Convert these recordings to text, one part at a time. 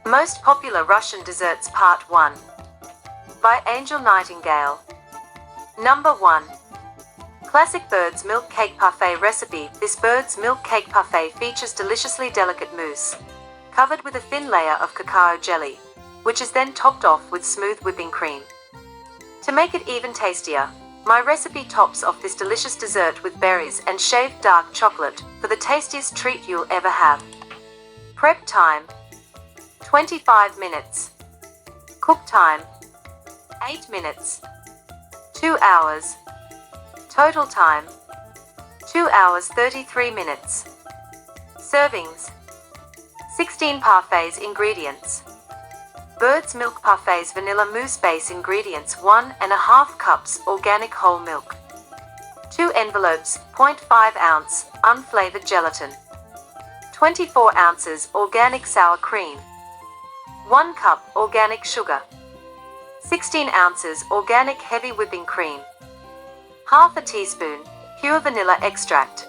Most popular Russian desserts Part 1 by Angel Nightingale. Number 1. Classic bird's milk cake parfait recipe. This bird's milk cake parfait features deliciously delicate mousse, covered with a thin layer of cacao jelly, which is then topped off with smooth whipping cream. To make it even tastier, my recipe tops off this delicious dessert with berries and shaved dark chocolate for the tastiest treat you'll ever have. Prep time: 25 minutes. Cook time: 8 minutes. 2 hours. Total time: 2 hours 33 minutes. Servings: 16 parfaits. Ingredients: bird's milk parfaits vanilla mousse. Base ingredients: 1½ cups organic whole milk, 2 envelopes 0.5 ounce unflavored gelatin, 24 ounces organic sour cream, 1 cup organic sugar, 16 ounces organic heavy whipping cream, half a teaspoon pure vanilla extract,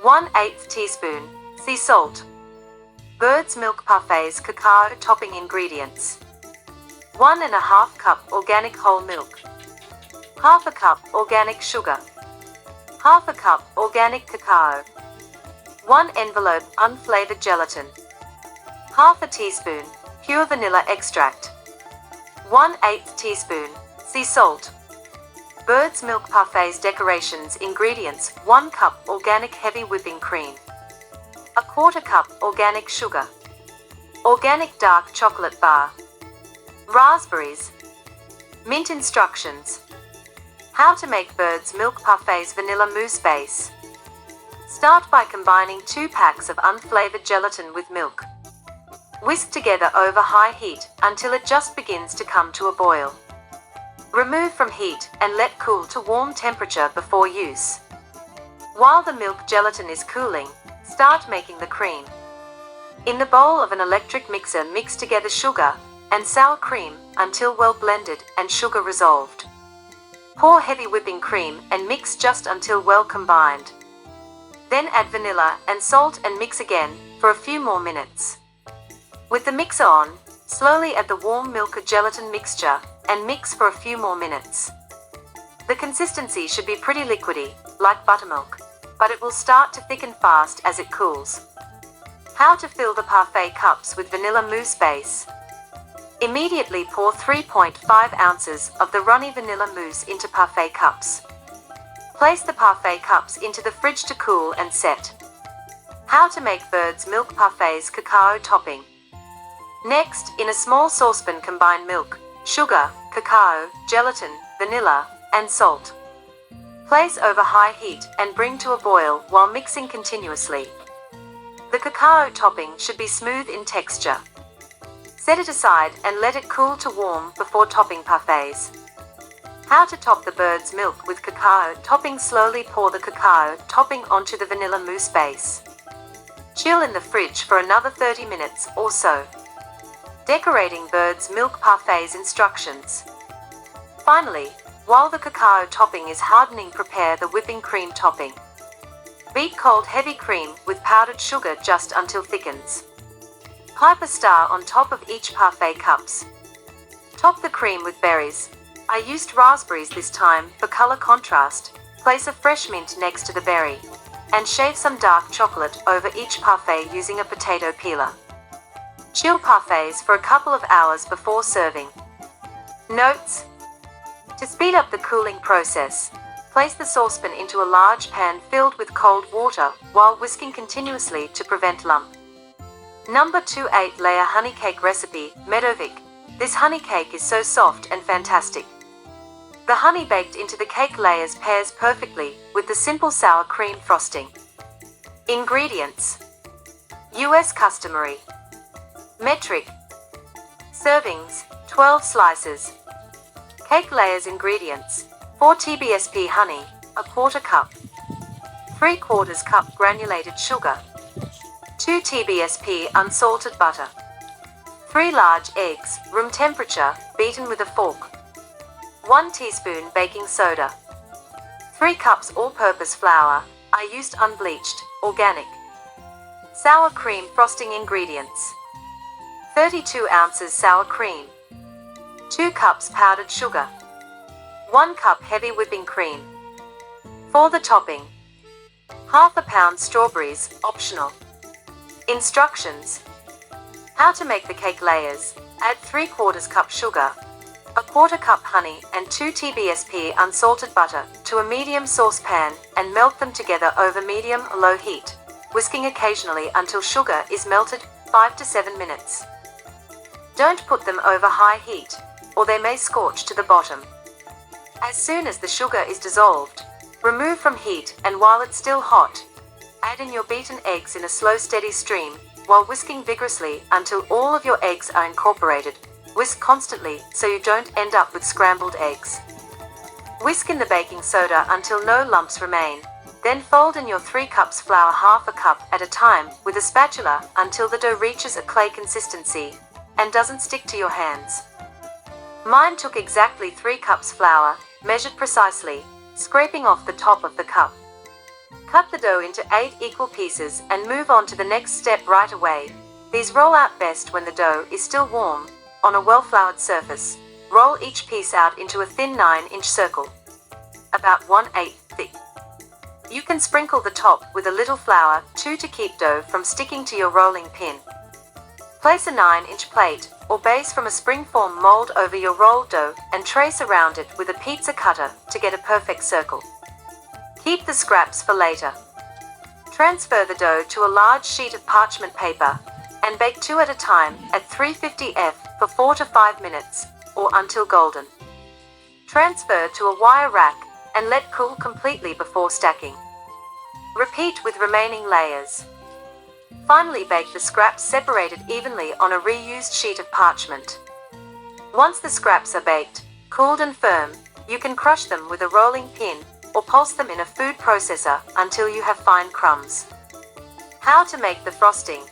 1/8 teaspoon sea salt. Bird's milk parfaits cacao topping. Ingredients: 1½ cup organic whole milk, half a cup organic sugar, half a cup organic cacao, 1 envelope unflavored gelatin, half a teaspoon pure vanilla extract, 1/8 teaspoon sea salt. Bird's milk parfaits decorations. Ingredients: 1 cup organic heavy whipping cream, 1/4 cup organic sugar, organic dark chocolate bar, raspberries. Mint instructions: how to make bird's milk parfaits vanilla mousse base. Start by combining 2 packs of unflavored gelatin with milk. Whisk together over high heat until it just begins to come to a boil. Remove from heat and let cool to warm temperature before use. While the milk gelatin is cooling, start making the cream. In the bowl of an electric mixer, mix together sugar and sour cream until well blended and sugar resolved. Pour heavy whipping cream and mix just until well combined. Then add vanilla and salt and mix again for a few more minutes. With the mixer on, slowly add the warm milk gelatin mixture and mix for a few more minutes. The consistency should be pretty liquidy, like buttermilk, but it will start to thicken fast as it cools. How to fill the parfait cups with vanilla mousse base. Immediately pour 3.5 ounces of the runny vanilla mousse into parfait cups. Place the parfait cups into the fridge to cool and set. How to make bird's milk parfaits cacao topping. Next, in a small saucepan, combine milk, sugar, cacao, gelatin, vanilla, and salt. Place over high heat and bring to a boil while mixing continuously. The cacao topping should be smooth in texture. Set it aside and let it cool to warm before topping parfaits. How to top the bird's milk with cacao topping. Slowly pour the cacao topping onto the vanilla mousse base. Chill in the fridge for another 30 minutes or so. Decorating bird's milk parfaits. Instructions. Finally, while the cacao topping is hardening, prepare the whipping cream topping. Beat cold heavy cream with powdered sugar just until thickens. Pipe a star on top of each parfait cups. Top the cream with berries. I used raspberries this time for color contrast. Place a fresh mint next to the berry, and shave some dark chocolate over each parfait using a potato peeler. Chill parfaits for a couple of hours before serving. Notes: to speed up the cooling process, place the saucepan into a large pan filled with cold water while whisking continuously to prevent lump. Number 2. 8-layer honey cake recipe. Medovic. This honey cake is so soft and fantastic. The honey baked into the cake layers pairs perfectly with the simple sour cream frosting. Ingredients: US customary. Metric. Servings: 12 slices. Cake layers. Ingredients: 4 TBSP honey, 1/4 cup, 3/4 cup granulated sugar, 2 TBSP unsalted butter, 3 large eggs, room temperature, beaten with a fork, 1 teaspoon baking soda, 3 cups all-purpose flour, I used unbleached, organic. Sour cream frosting. Ingredients: 32 ounces sour cream, 2 cups powdered sugar, 1 cup heavy whipping cream. For the topping, half a pound strawberries, optional. Instructions: how to make the cake layers. Add 3/4 cup sugar, a 1/4 cup honey and 2 tablespoons unsalted butter to a medium saucepan and melt them together over medium-low heat, whisking occasionally until sugar is melted, 5 to 7 minutes. Don't put them over high heat, or they may scorch to the bottom. As soon as the sugar is dissolved, remove from heat, and while it's still hot, add in your beaten eggs in a slow steady stream, while whisking vigorously until all of your eggs are incorporated. Whisk constantly so you don't end up with scrambled eggs. Whisk in the baking soda until no lumps remain, then fold in your 3 cups flour half a cup at a time with a spatula until the dough reaches a clay consistency and doesn't stick to your hands. Mine took exactly 3 cups flour, measured precisely, scraping off the top of the cup. Cut the dough into 8 equal pieces and move on to the next step right away. These roll out best when the dough is still warm. On a well-floured surface, roll each piece out into a thin 9-inch circle, about 1/8 thick. You can sprinkle the top with a little flour too to keep dough from sticking to your rolling pin. Place a 9-inch plate or base from a springform mold over your rolled dough and trace around it with a pizza cutter to get a perfect circle. Keep the scraps for later. Transfer the dough to a large sheet of parchment paper and bake 2 at a time at 350 F for 4 to 5 minutes, or until golden. Transfer to a wire rack and let cool completely before stacking. Repeat with remaining layers. Finally, bake the scraps separated evenly on a reused sheet of parchment. Once the scraps are baked, cooled and firm, you can crush them with a rolling pin or pulse them in a food processor until you have fine crumbs. How to make the frosting.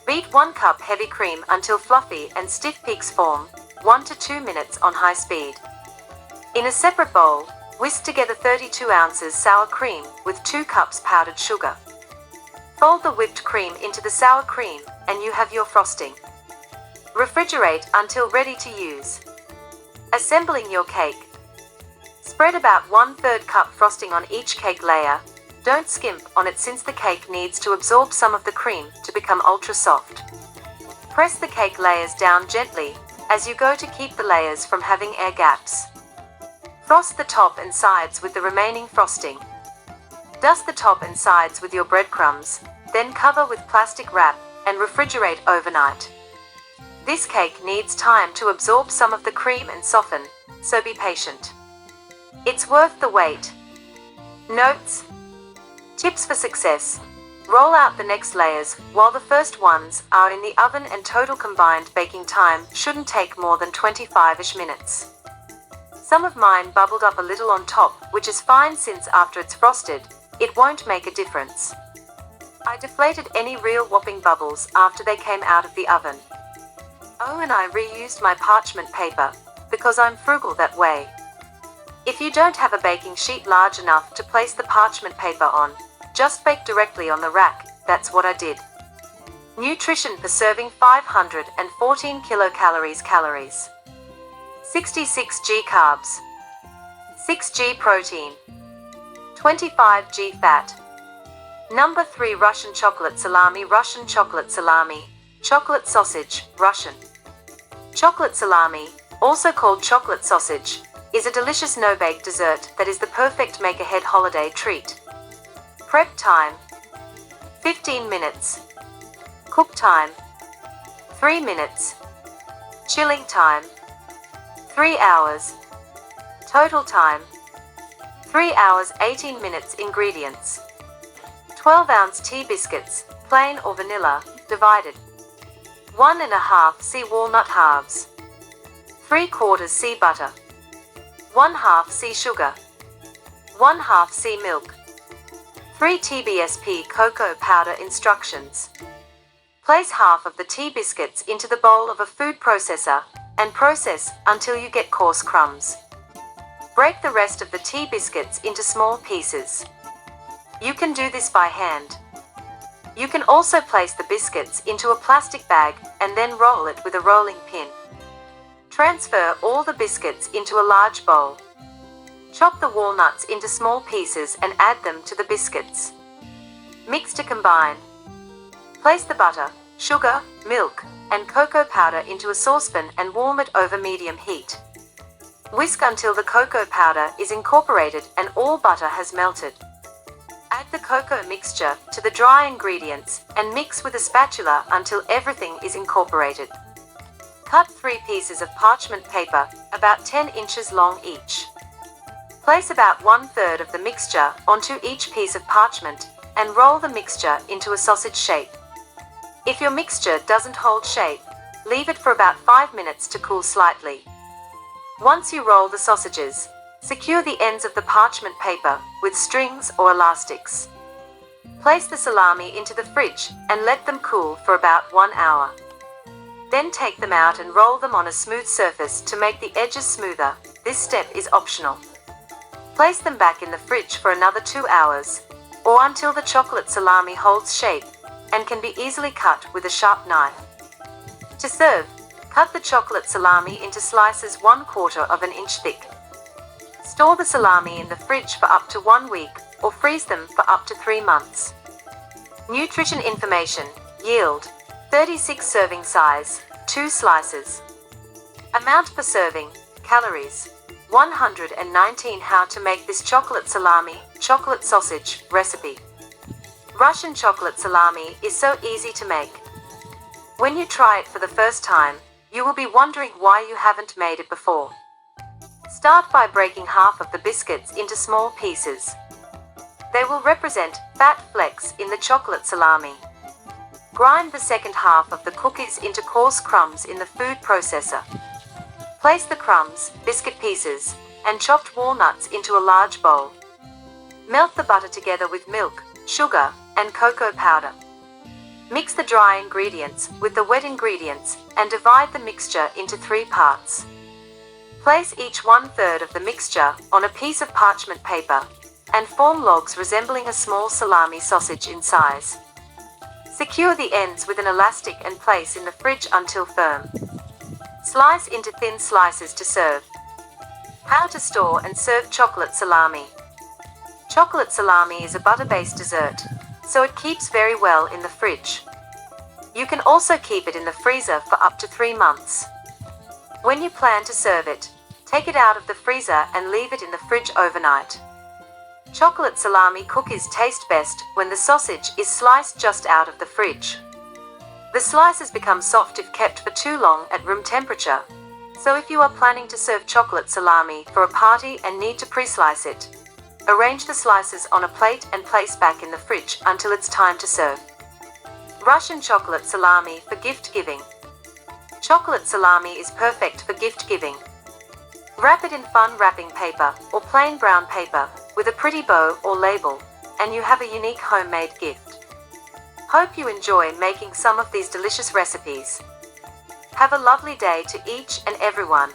Beat 1 cup heavy cream until fluffy and stiff peaks form, 1 to 2 minutes on high speed. In a separate bowl, whisk together 32 ounces sour cream with 2 cups powdered sugar. Fold the whipped cream into the sour cream and you have your frosting. Refrigerate until ready to use. Assembling your cake. Spread about 1/3 cup frosting on each cake layer. Don't skimp on it since the cake needs to absorb some of the cream to become ultra soft. Press the cake layers down gently as you go to keep the layers from having air gaps. Frost the top and sides with the remaining frosting. Dust the top and sides with your breadcrumbs, then cover with plastic wrap and refrigerate overnight. This cake needs time to absorb some of the cream and soften, so be patient. It's worth the wait. Notes: tips for success. Roll out the next layers while the first ones are in the oven, and total combined baking time shouldn't take more than 25-ish minutes. Some of mine bubbled up a little on top, which is fine since after it's frosted, it won't make a difference. I deflated any real whopping bubbles after they came out of the oven. Oh, and I reused my parchment paper, because I'm frugal that way. If you don't have a baking sheet large enough to place the parchment paper on, just bake directly on the rack. That's what I did. Nutrition per serving: 514 kilocalories, 66 g carbs, 6 g protein, 25 g fat. Number 3, Russian chocolate salami. Russian chocolate salami, chocolate sausage, Russian. Chocolate salami, also called chocolate sausage, is a delicious no-bake dessert that is the perfect make-ahead holiday treat. Prep time: 15 minutes. Cook time: 3 minutes. Chilling time: 3 hours. Total time: 3 hours 18 minutes. Ingredients: 12-ounce tea biscuits, plain or vanilla, divided. 1½ c walnut halves. 3/4 c butter. 1/2 c sugar. 1/2 c milk. 3 tablespoons cocoa powder. Instructions: place half of the tea biscuits into the bowl of a food processor and process until you get coarse crumbs. Break the rest of the tea biscuits into small pieces. You can do this by hand. You can also place the biscuits into a plastic bag and then roll it with a rolling pin. Transfer all the biscuits into a large bowl. Chop the walnuts into small pieces and add them to the biscuits. Mix to combine. Place the butter, sugar, milk, and cocoa powder into a saucepan and warm it over medium heat. Whisk until the cocoa powder is incorporated and all butter has melted. Add the cocoa mixture to the dry ingredients and mix with a spatula until everything is incorporated. Cut 3 pieces of parchment paper, about 10 inches long each. Place about 1/3 of the mixture onto each piece of parchment and roll the mixture into a sausage shape. If your mixture doesn't hold shape, leave it for about 5 minutes to cool slightly. Once you roll the sausages, secure the ends of the parchment paper with strings or elastics. Place the salami into the fridge and let them cool for about 1 hour. Then take them out and roll them on a smooth surface to make the edges smoother. This step is optional. Place them back in the fridge for another 2 hours, or until the chocolate salami holds shape and can be easily cut with a sharp knife. To serve, cut the chocolate salami into slices 1/4 of an inch thick. Store the salami in the fridge for up to 1 week or freeze them for up to 3 months. Nutrition information: yield 36 serving size, 2 slices. Amount per serving, calories 119. How to make this chocolate salami, chocolate sausage recipe. Russian chocolate salami is so easy to make. When you try it for the first time, you will be wondering why you haven't made it before. Start by breaking half of the biscuits into small pieces. They will represent fat flecks in the chocolate salami. Grind the second half of the cookies into coarse crumbs in the food processor. Place the crumbs, biscuit pieces, and chopped walnuts into a large bowl. Melt the butter together with milk, sugar, and cocoa powder. Mix the dry ingredients with the wet ingredients and divide the mixture into 3 parts. Place each 1/3 of the mixture on a piece of parchment paper and form logs resembling a small salami sausage in size. Secure the ends with an elastic and place in the fridge until firm. Slice into thin slices to serve. How to store and serve chocolate salami. Chocolate salami is a butter-based dessert, so it keeps very well in the fridge. You can also keep it in the freezer for up to 3 months. When you plan to serve it, take it out of the freezer and leave it in the fridge overnight. Chocolate salami cookies taste best when the sausage is sliced just out of the fridge. The slices become soft if kept for too long at room temperature, so if you are planning to serve chocolate salami for a party and need to pre-slice it, arrange the slices on a plate and place back in the fridge until it's time to serve. Russian chocolate salami for gift giving. Chocolate salami is perfect for gift giving. Wrap it in fun wrapping paper or plain brown paper with a pretty bow or label, and you have a unique homemade gift. Hope you enjoy making some of these delicious recipes. Have a lovely day to each and everyone.